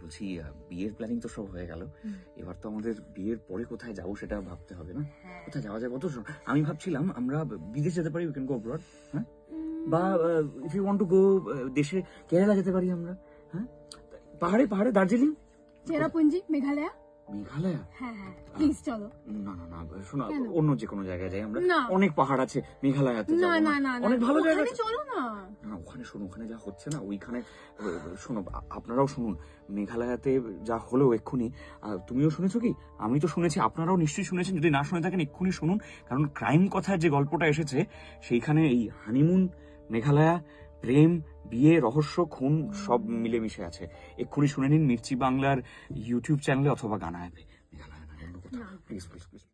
বলছি বিয়ের প্ল্যানিং তো সব হয়ে গেল, এবার তো আমাদের বিয়ের পরে কোথায় যাবো সেটা ভাবতে হবে না? কোথায় যাওয়া যায়? আমি ভাবছিলাম আমরা বিদেশ যেতে পারি, উই ক্যান গো অ্যাব্রড, হ্যাঁ? বা if you want to go দেশে কেরালা যেতে পারি আমরা, হ্যাঁ? পাহাড়ে পাহাড়ে দার্জিলিং, চেরাপুঞ্জি, মেঘালয়। মেঘালয়? হ্যাঁ হ্যাঁ, প্লিজ চলো। না না না, শোনো, অন্য যে কোনো জায়গায় যাই আমরা। না। অনেক পাহাড় আছে, মেঘালয়াতে না যাবো না না, না, অনেক ভালো জায়গা ওখানে চলো না। না ওখানে শোনো, ওখানে যা হচ্ছে না ওইখানে, শোনো আপনারাও শুনুন, মেঘালয়াতে যা হলো এক্ষুনি, তুমিও শুনেছো কি? আমি তো শুনেছি, আপনারাও নিশ্চয়ই শুনেছেন, যদি না শুনে থাকেন এক্ষুনি শুনুন, কারণ ক্রাইম কথার যে গল্পটা এসেছে সেইখানে এই হানিমুন, মেঘালয়া, প্রেম, বিয়ে, রহস্য, খুন সব মিলেমিশে আছে। এক্ষুনি শুনে নিন মির্চি বাংলার ইউটিউব চ্যানেলে অথবা গানা অ্যাপে। মেঘালয় না, অন্য কোথাও। Please please please.